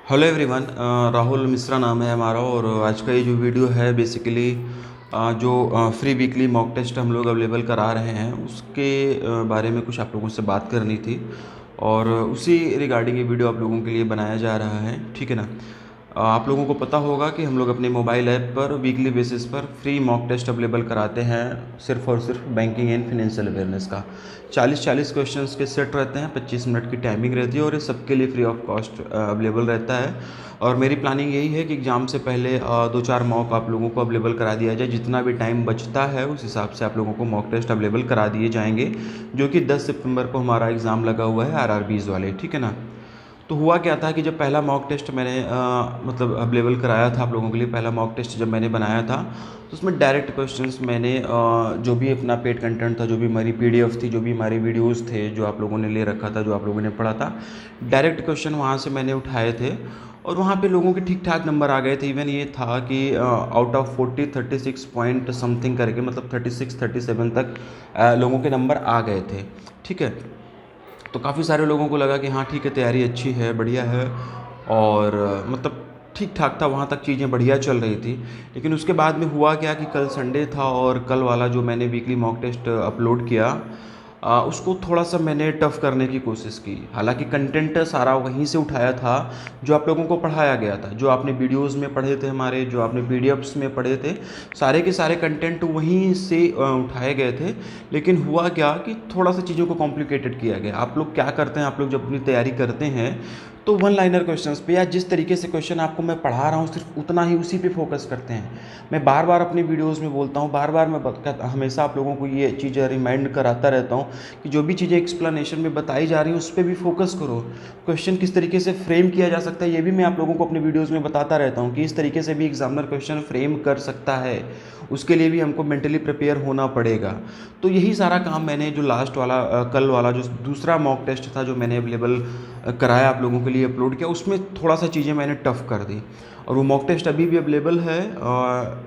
Hello everyone. Rahul Mishra नाम है हमारा और आज का ये जो वीडियो है बेसिकली जो फ्री वीकली मॉक टेस्ट हम लोग अवेलेबल करा रहे हैं उसके बारे में कुछ आप लोगों से बात करनी थी और उसी रिगार्डिंग ये वीडियो आप लोगों के लिए बनाया जा रहा है। ठीक है ना। आप लोगों को पता होगा कि हम लोग अपने मोबाइल ऐप पर वीकली बेसिस पर फ्री मॉक टेस्ट अवेलेबल कराते हैं सिर्फ और सिर्फ बैंकिंग एंड फिनेंशियल अवेयरनेस का। 40-40 क्वेश्चंस के सेट रहते हैं, 25 मिनट की टाइमिंग रहती है और ये सबके लिए फ्री ऑफ कॉस्ट अवेलेबल रहता है। और मेरी प्लानिंग यही है कि एग्ज़ाम से पहले 2-4 मॉक आप लोगों को अवेलेबल करा दिया जाए। जितना भी टाइम बचता है उस हिसाब से आप लोगों को मॉक टेस्ट अवेलेबल करा दिए जाएंगे, जो कि 10 सितंबर को हमारा एग्ज़ाम लगा हुआ है आरआरबीज़ वाले। ठीक है ना। तो हुआ क्या था कि जब पहला मॉक टेस्ट मैंने मतलब अवेलेबल कराया था आप लोगों के लिए, पहला मॉक टेस्ट जब मैंने बनाया था तो उसमें डायरेक्ट क्वेश्चंस मैंने जो भी अपना पेड कंटेंट था, जो भी हमारी पीडीएफ थी, जो भी हमारे वीडियोस थे जो आप लोगों ने ले रखा था, जो आप लोगों ने पढ़ा था, डायरेक्ट क्वेश्चन वहाँ से मैंने उठाए थे और वहाँ पे लोगों के ठीक ठाक नंबर आ गए थे। इवन ये था कि आउट ऑफ 40 36 पॉइंट समथिंग करके, मतलब 36-37 तक लोगों के नंबर आ गए थे। ठीक है। तो काफ़ी सारे लोगों को लगा कि हाँ ठीक है, तैयारी अच्छी है, बढ़िया है और मतलब ठीक ठाक था, वहाँ तक चीज़ें बढ़िया चल रही थी। लेकिन उसके बाद में हुआ क्या कि कल संडे था और कल वाला जो मैंने वीकली मॉक टेस्ट अपलोड किया उसको थोड़ा सा मैंने टफ़ करने की कोशिश की। हालांकि कंटेंट सारा वहीं से उठाया था जो आप लोगों को पढ़ाया गया था, जो आपने वीडियोस में पढ़े थे हमारे, जो आपने पीडीएफ्स में पढ़े थे, सारे के सारे कंटेंट वहीं से उठाए गए थे। लेकिन हुआ क्या कि थोड़ा सा चीज़ों को कॉम्प्लिकेटेड किया गया। आप लोग क्या करते हैं, आप लोग जब अपनी तैयारी करते हैं तो वन लाइनर क्वेश्चंस पे या जिस तरीके से क्वेश्चन आपको मैं पढ़ा रहा हूँ सिर्फ उतना ही उसी पे फोकस करते हैं। मैं बार बार अपनी वीडियोस में बोलता हूँ, बार बार मैं हमेशा आप लोगों को ये चीज़ें रिमाइंड कराता रहता हूँ कि जो भी चीज़ें एक्सप्लेनेशन में बताई जा रही हैं उस पर भी फोकस करो। क्वेश्चन किस तरीके से फ्रेम किया जा सकता है ये भी मैं आप लोगों को अपने वीडियोज़ में बताता रहता हूँ कि इस तरीके से भी एग्जामिनर क्वेश्चन फ्रेम कर सकता है। उसके लिए भी हमको मेंटली प्रिपेयर होना पड़ेगा। तो यही सारा काम मैंने जो लास्ट वाला कल वाला जो दूसरा मॉक टेस्ट था जो मैंने अवेलेबल कराया आप लोगों के लिए, अपलोड किया, उसमें थोड़ा सा चीज़ें मैंने टफ़ कर दी। और वो मॉक टेस्ट अभी भी अवेलेबल है।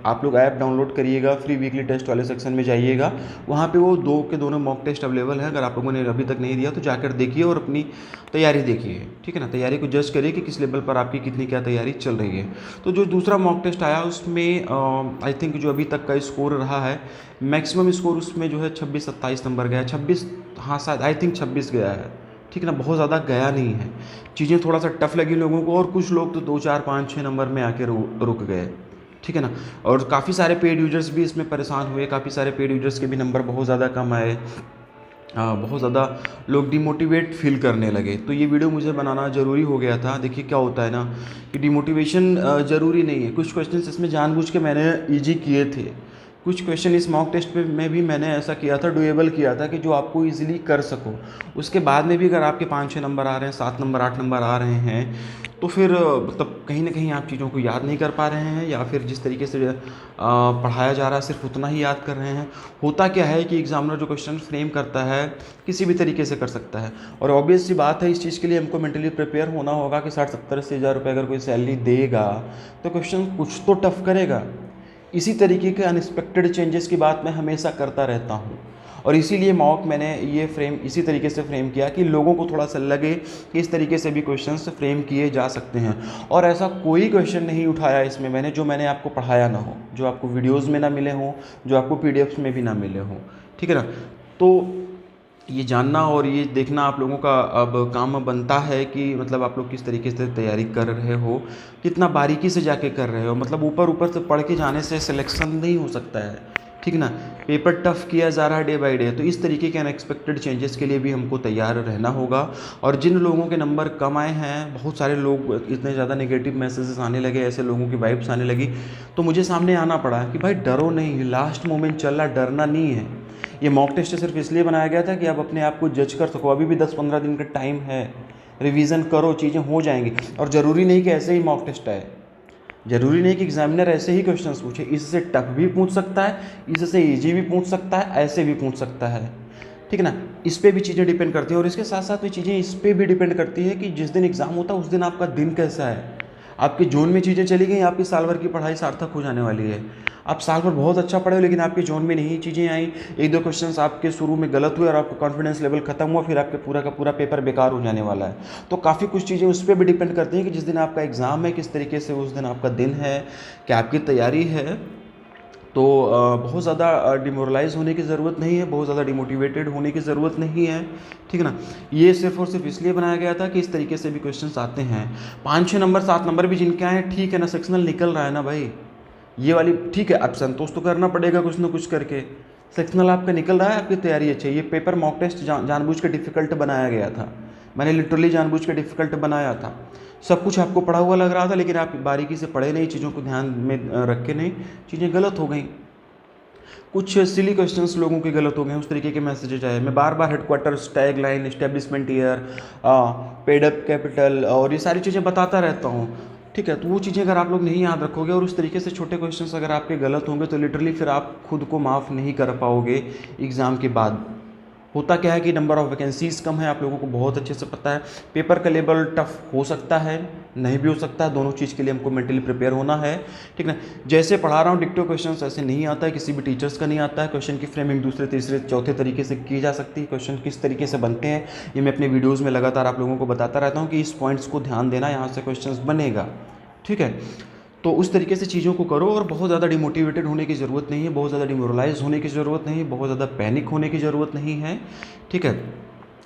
आप लोग ऐप डाउनलोड करिएगा, फ्री वीकली टेस्ट वाले सेक्शन में जाइएगा, वहाँ पे वो दो के दोनों मॉक टेस्ट अवेलेबल है। अगर आप लोगों ने अभी तक नहीं दिया तो जाकर देखिए और अपनी तैयारी देखिए। ठीक है ना। तैयारी को जज करिए कि किस लेवल पर आपकी कितनी क्या तैयारी चल रही है। तो जो दूसरा मॉक टेस्ट आया उसमें आई थिंक जो अभी तक का स्कोर रहा है, मैक्सिमम स्कोर उसमें जो है 26-27 नंबर गया है। 26, हाँ शायद आई थिंक 26 गया है। ठीक है ना। बहुत ज़्यादा गया नहीं है। चीज़ें थोड़ा सा टफ लगी लोगों को और कुछ लोग तो 2 4 5 6 नंबर में आके रुक गए। ठीक है ना। और काफ़ी सारे पेड यूजर्स भी इसमें परेशान हुए, काफ़ी सारे पेड यूजर्स के भी नंबर बहुत ज़्यादा कम आए। बहुत ज़्यादा लोग डिमोटिवेट फील करने लगे। तो ये वीडियो मुझे बनाना ज़रूरी हो गया था। देखिए क्या होता है ना कि डिमोटिवेशन ज़रूरी नहीं है। कुछ क्वेश्चंस इसमें जानबूझ के मैंने ईजी किए थे। कुछ क्वेश्चन इस मॉक टेस्ट पे में भी मैंने ऐसा किया था, डुएबल किया था कि जो आपको इजीली कर सको। उसके बाद में भी अगर आपके 5-6 नंबर आ रहे हैं, 7 नंबर 8 नंबर आ रहे हैं, तो फिर मतलब कहीं ना कहीं आप चीज़ों को याद नहीं कर पा रहे हैं या फिर जिस तरीके से पढ़ाया जा रहा है सिर्फ उतना ही याद कर रहे हैं। होता क्या है कि एग्जामिनर जो क्वेश्चन फ्रेम करता है किसी भी तरीके से कर सकता है। और ऑब्वियस सी बात है, इस चीज़ के लिए हमको मेंटली प्रिपेयर होना होगा कि 60-70-80 हज़ार रुपये अगर कोई सैलरी देगा तो क्वेश्चन कुछ तो टफ करेगा। इसी तरीके के अनएक्सपेक्टेड चेंजेस की बात मैं हमेशा करता रहता हूँ और इसीलिए मॉक मैंने ये फ्रेम इसी तरीके से फ्रेम किया कि लोगों को थोड़ा सा लगे कि इस तरीके से भी क्वेश्चंस फ्रेम किए जा सकते हैं। और ऐसा कोई क्वेश्चन नहीं उठाया इसमें मैंने जो मैंने आपको पढ़ाया ना हो, जो आपको वीडियोज़ में ना मिले हों, जो आपको पीडीएफ्स में भी ना मिले हों। ठीक है ना। तो ये जानना और ये देखना आप लोगों का अब काम बनता है कि मतलब आप लोग किस तरीके से तैयारी कर रहे हो, कितना बारीकी से जाके कर रहे हो। मतलब ऊपर ऊपर से पढ़ के जाने से सिलेक्शन नहीं हो सकता है। ठीक ना। पेपर टफ किया जा रहा है डे बाय डे, तो इस तरीके के अनएक्सपेक्टेड चेंजेस के लिए भी हमको तैयार रहना होगा। और जिन लोगों के नंबर कम आए हैं, बहुत सारे लोग इतने ज़्यादा नेगेटिव मैसेजेस आने लगे, ऐसे लोगों की वाइब्स आने लगी, तो मुझे सामने आना पड़ा कि भाई डरो नहीं, लास्ट मोमेंट चल रहा, डरना नहीं है। ये मॉक टेस्ट सिर्फ इसलिए बनाया गया था कि आप अपने आप को जज कर सको। अभी भी 10-15 दिन का टाइम है, रिवीजन करो, चीज़ें हो जाएंगी। और ज़रूरी नहीं कि ऐसे ही मॉक टेस्ट आए, ज़रूरी नहीं कि एग्जामिनर ऐसे ही क्वेश्चंस पूछे। इससे टफ भी पूछ सकता है, इससे ईजी भी पूछ सकता है, ऐसे भी पूछ सकता है। ठीक है ना। इस पे भी चीज़ें डिपेंड करती हैं और इसके साथ साथ भी चीज़ें इस पे भी डिपेंड करती है कि जिस दिन एग्ज़ाम होता है उस दिन आपका दिन कैसा है। आपके जोन में चीज़ें चली गई, आपकी साल भर की पढ़ाई सार्थक हो जाने वाली है। आप साल भर बहुत अच्छा पढ़े हो लेकिन आपके जोन में नहीं चीज़ें आई, एक दो क्वेश्चंस आपके शुरू में गलत हुए और आपका कॉन्फिडेंस लेवल खत्म हुआ, फिर आपके पूरा का पूरा पेपर बेकार हो जाने वाला है। तो काफ़ी कुछ चीज़ें उस पर भी डिपेंड करती हैं कि जिस दिन आपका एग्ज़ाम है किस तरीके से उस दिन आपका दिन है, क्या आपकी तैयारी है। तो बहुत ज़्यादा डिमोरलाइज़ होने की ज़रूरत नहीं है, बहुत ज़्यादा डिमोटिवेटेड होने की ज़रूरत नहीं है, ठीक है ना। ये सिर्फ़ और सिर्फ इसलिए बनाया गया था कि इस तरीके से भी क्वेश्चंस आते हैं। 5-6 नंबर 7 नंबर भी जिनके आए हैं, ठीक है ना, सेक्शनल निकल रहा है ना भाई, ये वाली ठीक है, अब संतोष तो करना पड़ेगा कुछ ना कुछ करके। सेक्शनल आपका निकल रहा है, आपकी तैयारी अच्छी है। ये पेपर मॉक टेस्ट जानबूझ के डिफ़िकल्ट बनाया गया था, मैंने लिटरली जानबूझ के डिफ़िकल्ट बनाया था। सब कुछ आपको पढ़ा हुआ लग रहा था लेकिन आप बारीकी से पढ़े नहीं, चीज़ों को ध्यान में रखे नहीं, चीज़ें गलत हो गई। कुछ सिली क्वेश्चंस लोगों के गलत हो गए, उस तरीके के मैसेजेज आए। मैं बार बार headquarters, tag line, establishment year, paid up capital और ये सारी चीज़ें बताता रहता हूँ, ठीक है। तो वो चीज़ें अगर आप लोग नहीं याद रखोगे और उस तरीके से छोटे क्वेश्चंस अगर आपके गलत होंगे तो लिटरली फिर आप खुद को माफ़ नहीं कर पाओगे एग्ज़ाम के बाद। होता क्या है कि नंबर ऑफ़ वैकेंसीज़ कम है, आप लोगों को बहुत अच्छे से पता है। पेपर का लेवल टफ हो सकता है, नहीं भी हो सकता है, दोनों चीज़ के लिए हमको मेंटली प्रिपेयर होना है, ठीक ना। जैसे पढ़ा रहा हूँ डिक्टो क्वेश्चंस ऐसे नहीं आता है, किसी भी टीचर्स का नहीं आता है। क्वेश्चन की फ्रेमिंग दूसरे तीसरे चौथे तरीके से की जा सकती है। क्वेश्चन किस तरीके से बनते हैं ये मैं अपने वीडियोज़ में लगातार आप लोगों को बताता रहता हूँ कि इस पॉइंट्स को ध्यान देना, यहाँ से क्वेश्चन बनेगा, ठीक है। तो उस तरीके से चीज़ों को करो और बहुत ज़्यादा डिमोटिवेटेड होने की ज़रूरत नहीं है, बहुत ज़्यादा डिमोरलाइज होने की ज़रूरत नहीं है, बहुत ज़्यादा पैनिक होने की ज़रूरत नहीं है, ठीक है।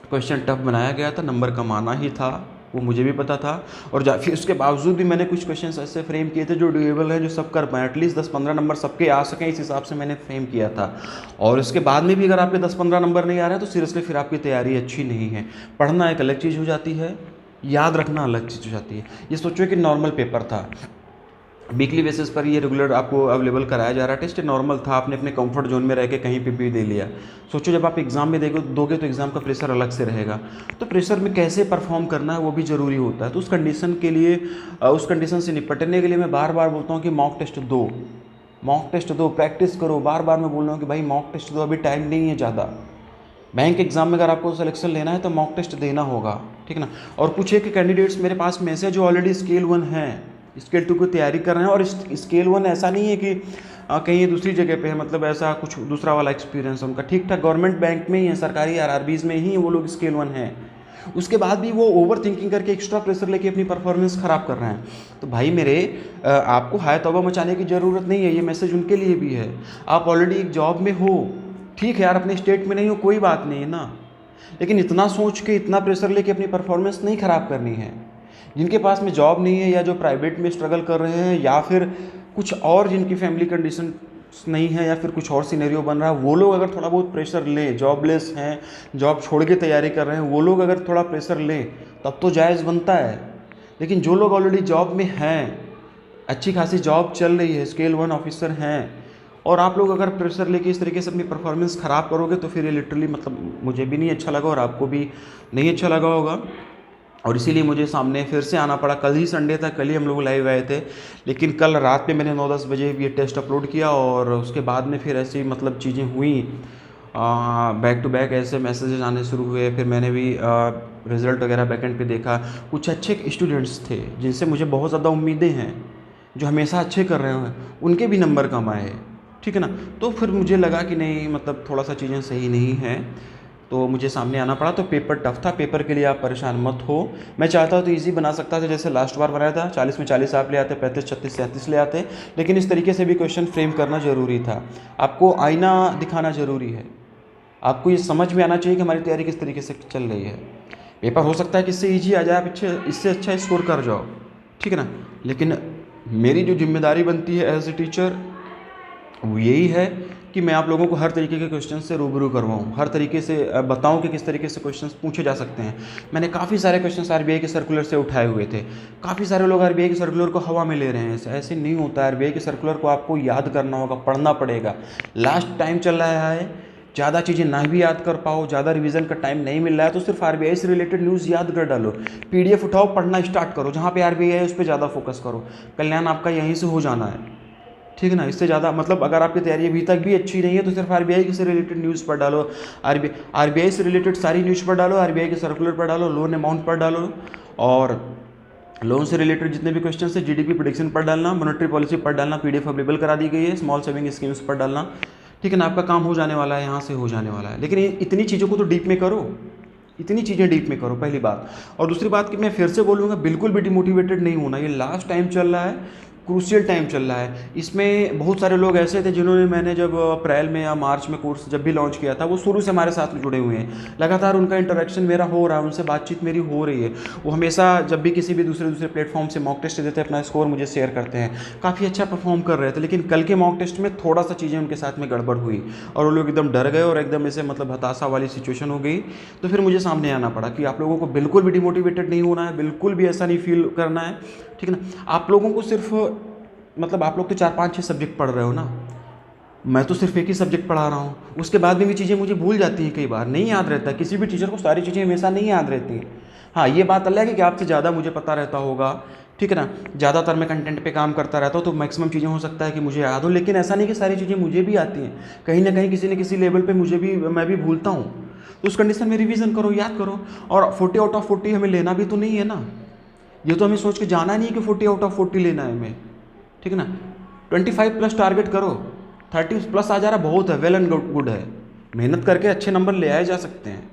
क्वेश्चन टफ बनाया गया था, नंबर कमाना ही था, वो मुझे भी पता था। और फिर उसके बावजूद भी मैंने कुछ क्वेश्चंस ऐसे फ्रेम किए थे जो ड्यूएबल हैं, जो सब कर पाएँ, एटलीस्ट 10-15 नंबर सबके आ सकें, इस हिसाब से मैंने फ्रेम किया था। और इसके बाद में भी अगर आपके 10-15 नंबर नहीं आ रहे हैं तो सीरियसली फिर आपकी तैयारी अच्छी नहीं है। पढ़ना एक अलग चीज़ हो जाती है, याद रखना अलग चीज़ हो जाती है। ये सोचो कि नॉर्मल पेपर था, वीकली बेसिस पर ये रेगुलर आपको अवेलेबल कराया जा रहा है, टेस्ट नॉर्मल था, आपने अपने कंफर्ट जोन में रह के कहीं पे भी दे लिया। सोचो जब आप एग्ज़ाम में दोगे तो एग्ज़ाम का प्रेशर अलग से रहेगा, तो प्रेशर में कैसे परफॉर्म करना है वो भी ज़रूरी होता है। तो उस कंडीशन के लिए उस कंडीशन से निपटने के लिए मैं बार बार बोलता हूँ कि मॉक टेस्ट दो, मॉक टेस्ट दो, प्रैक्टिस करो। बार बार मैं बोल रहा हूँ कि भाई मॉक टेस्ट दो, अभी टाइम नहीं है ज़्यादा। बैंक एग्जाम में अगर आपको सिलेक्शन लेना है तो मॉक टेस्ट देना होगा, ठीक है ना। और कुछ एक कैंडिडेट्स मेरे पास में से जो ऑलरेडी स्केल 1 हैं, स्केल 2 की तैयारी कर रहे हैं। और स्केल 1 ऐसा नहीं है कि कहीं दूसरी जगह पे है, मतलब ऐसा कुछ दूसरा वाला एक्सपीरियंस है उनका, ठीक ठाक गवर्नमेंट बैंक में ही है, सरकारी आरआरबीज में ही वो लोग स्केल 1 हैं। उसके बाद भी वो ओवर थिंकिंग करके एक्स्ट्रा प्रेशर लेके अपनी परफॉर्मेंस ख़राब कर रहे हैं। तो भाई मेरे, आपको हाय तौबा मचाने की ज़रूरत नहीं है, ये मैसेज उनके लिए भी है। आप ऑलरेडी एक जॉब में हो, ठीक है यार, अपने स्टेट में नहीं हो कोई बात नहीं है ना, लेकिन इतना सोच के इतना प्रेशर लेके अपनी परफॉर्मेंस नहीं ख़राब करनी है। जिनके पास में जॉब नहीं है या जो प्राइवेट में स्ट्रगल कर रहे हैं या फिर कुछ और जिनकी फैमिली कंडीशन नहीं है या फिर कुछ और सिनेरियो बन रहा है, वो लोग अगर थोड़ा बहुत प्रेशर लें, जॉबलेस हैं, जॉब छोड़ के तैयारी कर रहे हैं, वो लोग अगर थोड़ा प्रेशर लें तब तो जायज़ बनता है। लेकिन जो लोग ऑलरेडी जॉब में हैं, अच्छी खासी जॉब चल रही है, स्केल 1 ऑफिसर हैं, और आप लोग अगर प्रेशर लेके इस तरीके से अपनी परफॉर्मेंस ख़राब करोगे तो फिर ये लिटरली, मतलब मुझे भी नहीं अच्छा लगा और आपको भी नहीं अच्छा लगा होगा। और इसीलिए मुझे सामने फिर से आना पड़ा। कल ही संडे था, कल ही हम लोग लाइव आए थे, लेकिन कल रात में मैंने 9-10 बजे ये टेस्ट अपलोड किया और उसके बाद में फिर ऐसी मतलब चीज़ें हुई, बैक टू बैक ऐसे मैसेजेस आने शुरू हुए। फिर मैंने भी रिज़ल्ट वगैरह बैकेंड पे देखा, कुछ अच्छे स्टूडेंट्स थे जिनसे मुझे बहुत ज़्यादा उम्मीदें हैं, जो हमेशा अच्छे कर रहे हैं, उनके भी नंबर कम आए, ठीक है ना। तो फिर मुझे लगा कि नहीं, मतलब थोड़ा सा चीज़ें सही नहीं हैं, तो मुझे सामने आना पड़ा। तो पेपर टफ था, पेपर के लिए आप परेशान मत हो। मैं चाहता हूँ तो इजी बना सकता था, जैसे लास्ट बार बनाया था, 40 में 40 आप ले आते, 35, 36, 37 ले आते, लेकिन इस तरीके से भी क्वेश्चन फ्रेम करना ज़रूरी था। आपको आईना दिखाना ज़रूरी है, आपको ये समझ में आना चाहिए कि हमारी तैयारी किस तरीके से चल रही है। पेपर हो सकता है कि इससे ईजी आ जाए, आप इससे अच्छा स्कोर कर जाओ, ठीक है ना। लेकिन मेरी जो जिम्मेदारी बनती है एज ए टीचर वो यही है कि मैं आप लोगों को हर तरीके के क्वेश्चन से रूबरू करवाऊँ, हर तरीके से बताऊँ कि किस तरीके से क्वेश्चंस पूछे जा सकते हैं। मैंने काफ़ी सारे क्वेश्चंस आरबीआई के सर्कुलर से उठाए हुए थे। काफ़ी सारे लोग आरबीआई के सर्कुलर को हवा में ले रहे हैं, ऐसे नहीं होता है। आरबीआई के सर्कुलर को आपको याद करना होगा, पढ़ना पड़ेगा। लास्ट टाइम चल रहा है, ज़्यादा चीज़ें ना भी याद कर पाओ, ज़्यादा रिवीजन का टाइम नहीं मिल रहा है तो सिर्फ आरबीआई से रिलेटेड न्यूज़ याद कर डालो, पीडीएफ उठाओ, पढ़ना स्टार्ट करो, जहाँ पे आरबीआई है उस पर ज़्यादा फोकस करो, कल्याण आपका यहीं से हो जाना है, ठीक है ना। इससे ज़्यादा, मतलब अगर आपकी तैयारी अभी तक भी अच्छी नहीं है तो सिर्फ आरबीआई से रिलेटेड न्यूज़ पढ़ डालो, आरबीआई से रिलेटेड सारी न्यूज़ पढ़ डालो, आरबीआई के सर्कुलर पढ़ डालो, लोन अमाउंट पढ़ डालो, और लोन से रिलेटेड जितने भी क्वेश्चन है, जीडीपी प्रेडिक्शन पढ़ डालना, मॉनेटरी पॉलिसी पढ़ डालना, पीडीएफ अवेलेबल करा दी गई है, स्मॉल सेविंग स्कीम्स पढ़ डालना, ठीक है ना। आपका काम हो जाने वाला है, यहाँ से हो जाने वाला है। लेकिन इतनी चीज़ों को तो डीप में करो, इतनी चीज़ें डीप में करो, पहली बात। और दूसरी बात कि मैं फिर से बोलूँगा, बिल्कुल भी डिमोटिवेटेड नहीं होना। ये लास्ट टाइम चल रहा है, क्रूशियल टाइम चल रहा है। इसमें बहुत सारे लोग ऐसे थे जिन्होंने, मैंने जब अप्रैल में या मार्च में कोर्स जब भी लॉन्च किया था, वो शुरू से हमारे साथ में जुड़े हुए हैं। लगातार उनका इंटरेक्शन मेरा हो रहा है, उनसे बातचीत मेरी हो रही है। वो हमेशा जब भी किसी भी दूसरे प्लेटफॉर्म से मॉक टेस्ट देते हैं, अपना स्कोर मुझे शेयर करते हैं। काफ़ी अच्छा परफॉर्म कर रहे थे, लेकिन कल के मॉक टेस्ट में थोड़ा सा चीज़ें उनके साथ में गड़बड़ हुई और वो लोग एकदम डर गए और एकदम ऐसे मतलब हताशा वाली सिचुएशन हो गई। तो फिर मुझे सामने आना पड़ा कि आप लोगों को बिल्कुल भी डिमोटिवेटेड नहीं होना है, बिल्कुल भी ऐसा नहीं फील करना है, ठीक है ना। आप लोगों को सिर्फ मतलब आप लोग तो 4-5-6 सब्जेक्ट पढ़ रहे हो ना, मैं तो सिर्फ एक ही सब्जेक्ट पढ़ा रहा हूँ। उसके बाद में भी चीज़ें मुझे भूल जाती हैं, कई बार नहीं याद रहता। किसी भी टीचर को सारी चीज़ें हमेशा नहीं याद रहती हैं। हाँ, ये बात अलग है कि आपसे ज़्यादा मुझे पता रहता होगा, ठीक है ना। ज़्यादातर मैं कंटेंट पे काम करता रहता हूँ, तो मैक्सिमम चीज़ें हो सकता है कि मुझे याद हो, लेकिन ऐसा नहीं कि सारी चीज़ें मुझे भी आती हैं। कहीं ना कहीं किसी न किसी लेवल पर मैं भी भूलता हूँ। तो उस कंडीशन में रिवीजन करो, याद करो। और 40 आउट ऑफ 40 हमें लेना भी तो नहीं है ना। ये तो हमें सोच के जाना नहीं है कि 40 आउट ऑफ 40 लेना है हमें, ठीक है ना। 25 प्लस टारगेट करो, 30 प्लस आ जा रहा बहुत है, वेल एंड गुड है। मेहनत करके अच्छे नंबर ले आए जा सकते हैं।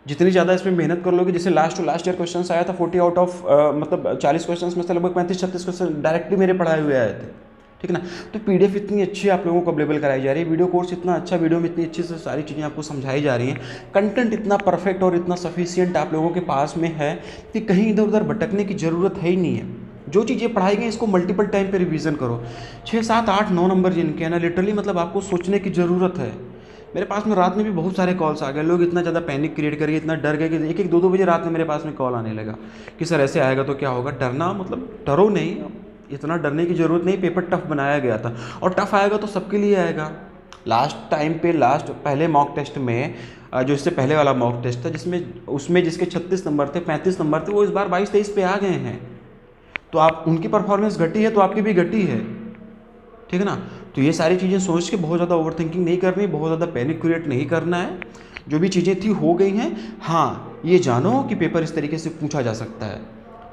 जितनी ज़्यादा इसमें मेहनत कर लोगे, जैसे लास्ट ईयर क्वेश्चन आया था 40 आउट ऑफ मतलब 40 क्वेश्चन में से लगभग 35-36 क्वेश्चन डायरेक्टली मेरे पढ़ाए हुए आए थे, ठीक है ना। तो पीडीएफ इतनी अच्छी आप लोगों को अवेलेबल कराई जा रही है, वीडियो कोर्स इतना अच्छा, वीडियो में इतनी अच्छी से सारी चीज़ें आपको समझाई जा रही हैं, कंटेंट इतना परफेक्ट और इतना सफिशियंट आप लोगों के पास में है कि कहीं इधर उधर भटकने की ज़रूरत है ही नहीं है। जो चीज़ें पढ़ाई गई इसको मल्टीपल टाइम पे रिवीजन करो। 6, 7, 8, 9 नंबर जिनके हैं ना, लिटरली मतलब आपको सोचने की ज़रूरत है। मेरे पास में रात में भी बहुत सारे कॉल्स आ गए, लोग इतना ज़्यादा पैनिक क्रिएट करके इतना डर गए कि 1-1, 2-2 बजे रात में मेरे पास में कॉल आने लगा कि सर ऐसे आएगा तो क्या होगा। डरना मतलब डरो नहीं, इतना डरने की ज़रूरत नहीं। पेपर टफ बनाया गया था और टफ आएगा तो सबके लिए आएगा। लास्ट टाइम पे पहले मॉक टेस्ट में जो इससे पहले वाला मॉक टेस्ट था उसमें जिसके 36 नंबर थे, 35 नंबर थे, वो इस बार 22-23 पे आ गए हैं। तो आप उनकी परफॉर्मेंस घटी है तो आपकी भी घटी है, ठीक है ना। तो ये सारी चीज़ें सोच के बहुत ज़्यादा ओवर थिंकिंग नहीं करनी, बहुत ज़्यादा पैनिक क्रिएट नहीं करना है। जो भी चीज़ें थी हो गई हैं। हाँ, ये जानो कि पेपर इस तरीके से पूछा जा सकता है,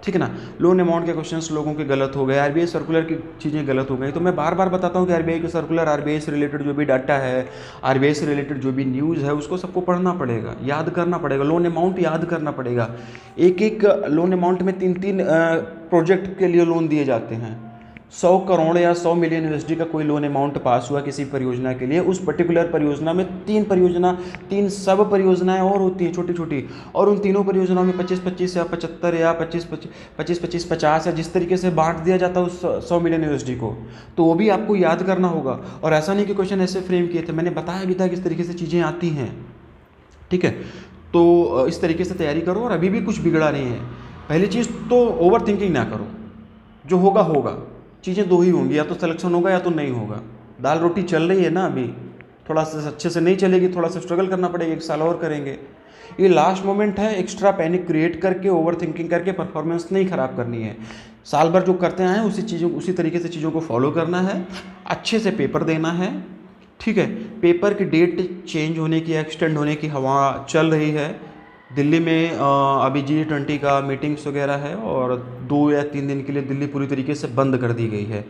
ठीक है ना। लोन अमाउंट के क्वेश्चंस लोगों के गलत हो गए, आरबीआई सर्कुलर की चीज़ें गलत हो गई। तो मैं बार बार बताता हूँ कि आरबीआई के सर्कुलर, आरबीआई से रिलेटेड जो भी डाटा है, आरबीआई से रिलेटेड जो भी न्यूज़ है, उसको सबको पढ़ना पड़ेगा, याद करना पड़ेगा, लोन अमाउंट याद करना पड़ेगा। एक लोन अमाउंट में 3-3 प्रोजेक्ट के लिए लोन दिए जाते हैं। 100 करोड़ या 100 मिलियन यूएसडी का कोई लोन अमाउंट पास हुआ किसी परियोजना के लिए, उस पर्टिकुलर परियोजना में 3 सब परियोजनाएं और होती हैं छोटी छोटी, और उन तीनों परियोजनाओं में 25-25 या 75 या 25-50 या जिस तरीके से बांट दिया जाता है उस 100 मिलियन यूएसडी को, तो वो भी आपको याद करना होगा। और ऐसा नहीं कि क्वेश्चन ऐसे फ्रेम किए थे, मैंने बताया भी था किस तरीके से चीज़ें आती हैं, ठीक है। तो इस तरीके से तैयारी करो और अभी भी कुछ बिगड़ा नहीं है। पहली चीज़ तो ओवर थिंकिंग ना करो, जो होगा होगा। चीज़ें दो ही होंगी, या तो सिलेक्शन होगा या तो नहीं होगा। दाल रोटी चल रही है ना अभी, थोड़ा सा अच्छे से नहीं चलेगी, थोड़ा सा स्ट्रगल करना पड़ेगा, 1 साल और करेंगे। ये लास्ट मोमेंट है, एक्स्ट्रा पैनिक क्रिएट करके ओवर थिंकिंग करके परफॉर्मेंस नहीं ख़राब करनी है। साल भर जो करते हैं उसी तरीके से चीज़ों को फॉलो करना है, अच्छे से पेपर देना है, ठीक है। पेपर की डेट चेंज होने की, एक्सटेंड होने की हवा चल रही है। दिल्ली में अभी G20 का मीटिंग्स वगैरह है और 2 या 3 दिन के लिए दिल्ली पूरी तरीके से बंद कर दी गई है।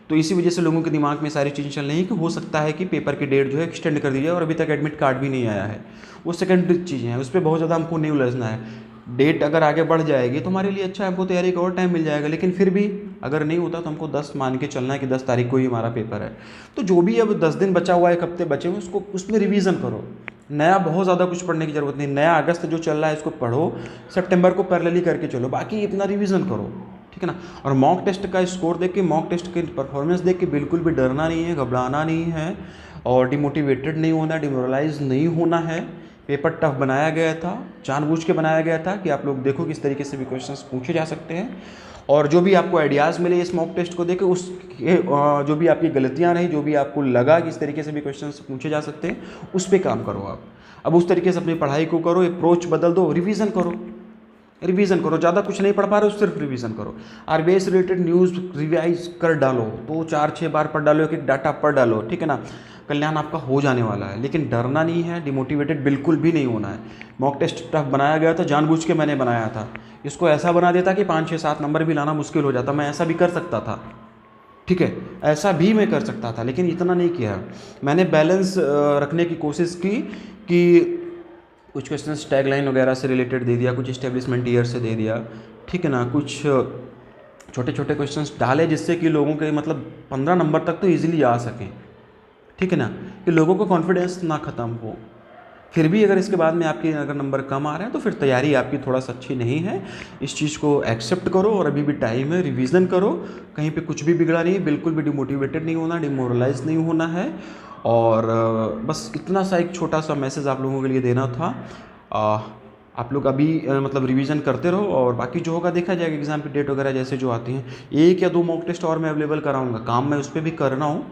तो इसी वजह से लोगों के दिमाग में सारी चीज़ें चल रही हैं कि हो सकता है कि पेपर की डेट जो है एक्सटेंड कर दी जाए, और अभी तक एडमिट कार्ड भी नहीं आया है। वो सेकेंडरी चीज़ें हैं, उस पर बहुत ज़्यादा हमको नहीं उलझना है। डेट अगर आगे बढ़ जाएगी तो हमारे लिए अच्छा है, हमको तैयारी का और टाइम मिल जाएगा। लेकिन फिर भी अगर नहीं होता तो हमको 10 मान के चलना है कि 10 तारीख को ही हमारा पेपर है। तो जो भी अब 10 दिन बचा हुआ है, 1 हफ्ते बचे हुए, उसमें रिवीजन करो। नया बहुत ज़्यादा कुछ पढ़ने की ज़रूरत नहीं, नया अगस्त जो चल रहा है इसको पढ़ो, सितंबर को पैरेलली करके चलो, बाकी इतना रिवीजन करो, ठीक है ना। और मॉक टेस्ट का स्कोर देख के, मॉक टेस्ट की परफॉर्मेंस देख के बिल्कुल भी डरना नहीं है, घबराना नहीं है, और डिमोटिवेटेड नहीं होना, डिमोरलाइज नहीं होना है। पेपर टफ बनाया गया था, जानबूझ के बनाया गया था कि आप लोग देखो किस तरीके से भी क्वेश्चंस पूछे जा सकते हैं। और जो भी आपको आइडियाज़ मिले इस मॉक टेस्ट को देख के, जो भी आपकी गलतियां रही, जो भी आपको लगा कि इस तरीके से भी क्वेश्चंस पूछे जा सकते हैं, उस पर काम करो आप। अब उस तरीके से अपनी पढ़ाई को करो, अप्रोच बदल दो, रिवीजन करो, रिवीजन करो। ज़्यादा कुछ नहीं पढ़ पा रहे हो, सिर्फ रिवीजन करो। आरबीआई से रिलेटेड न्यूज़ रिवाइज कर डालो, 2, 4, 6 बार पढ़ डालो, एक डाटा पढ़ डालो, ठीक है ना। कल्याण आपका हो जाने वाला है। लेकिन डरना नहीं है, डिमोटिवेटेड बिल्कुल भी नहीं होना है। मॉक टेस्ट टफ बनाया गया था, जानबूझ के मैंने बनाया था। इसको ऐसा बना देता कि 5 6 7 नंबर भी लाना मुश्किल हो जाता, मैं ऐसा भी कर सकता था, ठीक है, ऐसा भी मैं कर सकता था, लेकिन इतना नहीं किया। मैंने बैलेंस रखने की कोशिश की कि कुछ क्वेश्चंस टैगलाइन वगैरह से रिलेटेड दे दिया, कुछ इस्टेब्लिशमेंट ईयर से दे दिया, ठीक है ना, कुछ छोटे छोटे क्वेश्चंस डाले जिससे कि लोगों के मतलब 15 नंबर तक तो ईजिली आ सकें, ठीक है ना, कि लोगों को कॉन्फिडेंस ना ख़त्म हो। फिर भी अगर इसके बाद में आपके अगर नंबर कम आ रहे हैं तो फिर तैयारी आपकी थोड़ा सा अच्छी नहीं है, इस चीज़ को एक्सेप्ट करो और अभी भी टाइम है, रिवीजन करो, कहीं पे कुछ भी बिगड़ा नहीं, बिल्कुल भी डिमोटिवेटेड नहीं होना, डिमोरलाइज नहीं होना है। और बस इतना सा एक छोटा सा मैसेज आप लोगों के लिए देना था। आप लोग अभी मतलब रिवीजन करते रहो और बाकी जो होगा देखा जाएगा, एग्ज़ाम की डेट वगैरह जैसे जो आती हैं। 1 या 2 मॉक टेस्ट और मैं अवेलेबल कराऊंगा, काम मैं उस पर भी कर रहा हूँ,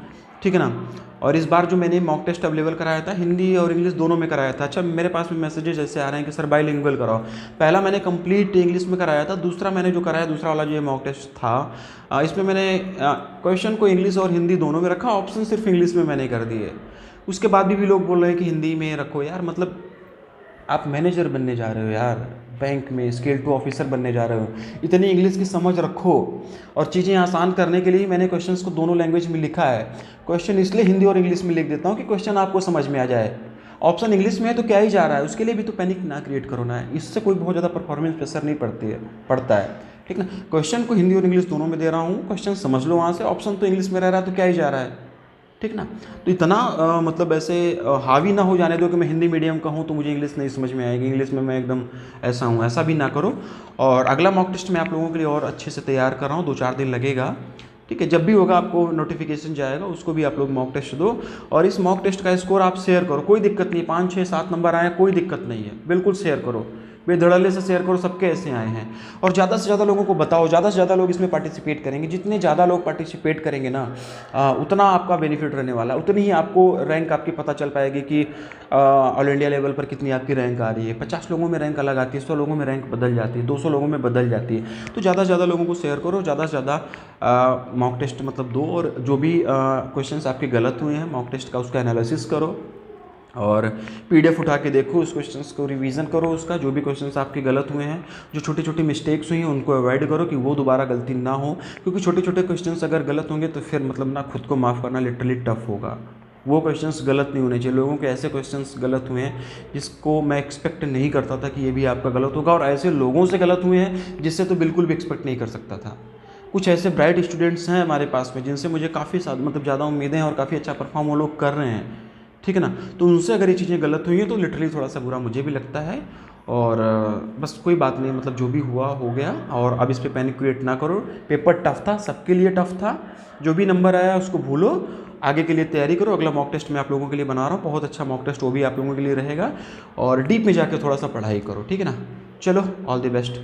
ठीक है ना। और इस बार जो मैंने मॉक टेस्ट अवेलेबल कराया था हिंदी और इंग्लिश दोनों में कराया था। अच्छा, मेरे पास में मैसेजेस ऐसे आ रहे हैं कि सर बाईलिंगुअल कराओ। पहला मैंने कंप्लीट इंग्लिश में कराया था, दूसरा मैंने जो कराया दूसरा वाला जो मॉक टेस्ट था इसमें मैंने क्वेश्चन को इंग्लिश और हिंदी दोनों में रखा, ऑप्शन सिर्फ इंग्लिश में मैंने कर दिए। उसके बाद भी लोग बोल रहे हैं कि हिंदी में रखो। यार मतलब आप मैनेजर बनने जा रहे हो यार, बैंक में स्केल 2 ऑफिसर बनने जा रहे हो, इतनी इंग्लिश की समझ रखो। और चीज़ें आसान करने के लिए मैंने क्वेश्चंस को दोनों लैंग्वेज में लिखा है। क्वेश्चन इसलिए हिंदी और इंग्लिश में लिख देता हूँ कि क्वेश्चन आपको समझ में आ जाए। ऑप्शन इंग्लिश में है तो क्या ही जा रहा है, उसके लिए भी तो पैनिक ना क्रिएट करो ना, इससे कोई बहुत ज़्यादा परफॉर्मेंस प्रेशर नहीं पड़ता है, ठीक ना। क्वेश्चन को हिंदी और इंग्लिश दोनों में दे रहा हूँ, क्वेश्चन समझ लो वहाँ से, ऑप्शन तो इंग्लिश में रह रहा है तो क्या ही जा रहा है, ठीक ना। तो इतना मतलब ऐसे हावी ना हो जाने दो कि मैं हिंदी मीडियम का हूँ तो मुझे इंग्लिश नहीं समझ में आएगी, इंग्लिश में मैं एकदम ऐसा हूँ, ऐसा भी ना करो। और अगला मॉक टेस्ट मैं आप लोगों के लिए और अच्छे से तैयार कर रहा हूँ, 2 4 दिन लगेगा, ठीक है। जब भी होगा आपको नोटिफिकेशन जाएगा, उसको भी आप लोग मॉक टेस्ट दो और इस मॉक टेस्ट का स्कोर आप शेयर करो, कोई दिक्कत नहीं, 5 6 7 नंबर आए कोई दिक्कत नहीं है, बिल्कुल शेयर करो, बेधड़ल्ले से शेयर करो, सबके ऐसे आए हैं। और ज़्यादा से ज़्यादा लोगों को बताओ, ज़्यादा से ज़्यादा लोग इसमें पार्टिसिपेट करेंगे, जितने ज़्यादा लोग पार्टिसिपेट करेंगे ना उतना आपका बेनिफिट रहने वाला है, उतनी ही आपको रैंक आपकी पता चल पाएगी कि ऑल इंडिया लेवल पर कितनी आपकी रैंक आ रही है। 50 लोगों में रैंक अलग आती है, 100 लोगों में रैंक बदल जाती है, 200 लोगों में बदल जाती है। तो ज़्यादा से ज़्यादा लोगों को शेयर करो, ज़्यादा से ज़्यादा मॉक टेस्ट मतलब दो, और जो भी क्वेश्चंस आपके गलत हुए हैं मॉक टेस्ट का उसका एनालिसिस करो और पीडीएफ उठा के देखो, उस क्वेश्चंस को रिवीजन करो, उसका जो भी क्वेश्चंस आपके गलत हुए हैं, जो छोटी छोटी मिस्टेक्स हुई हैं उनको अवॉइड करो कि वो दोबारा गलती ना हो, क्योंकि छोटे छोटे क्वेश्चंस अगर गलत होंगे तो फिर मतलब ना खुद को माफ़ करना लिटरली टफ होगा। वो क्वेश्चंस गलत नहीं होने चाहिए। लोगों के ऐसे क्वेश्चंस गलत हुए हैं जिसको मैं एक्सपेक्ट नहीं करता था कि ये भी आपका गलत होगा, और ऐसे लोगों से गलत हुए हैं जिससे तो बिल्कुल भी एक्सपेक्ट नहीं कर सकता था। कुछ ऐसे ब्राइट स्टूडेंट्स हैं हमारे पास में जिनसे मुझे काफ़ी मतलब ज़्यादा उम्मीदें हैं और काफ़ी अच्छा परफॉर्म वो लोग कर रहे हैं, ठीक है ना। तो उनसे अगर ये चीज़ें गलत हुई हैं तो लिटरली थोड़ा सा बुरा मुझे भी लगता है। और बस कोई बात नहीं, मतलब जो भी हुआ हो गया, और अब इस पे पैनिक क्रिएट ना करो। पेपर टफ था, सबके लिए टफ था, जो भी नंबर आया उसको भूलो, आगे के लिए तैयारी करो। अगला मॉक टेस्ट मैं आप लोगों के लिए बना रहा हूँ, बहुत अच्छा मॉक टेस्ट वो भी आप लोगों के लिए रहेगा, और डीप में जाके थोड़ा सा पढ़ाई करो, ठीक है ना। चलो, ऑल द बेस्ट।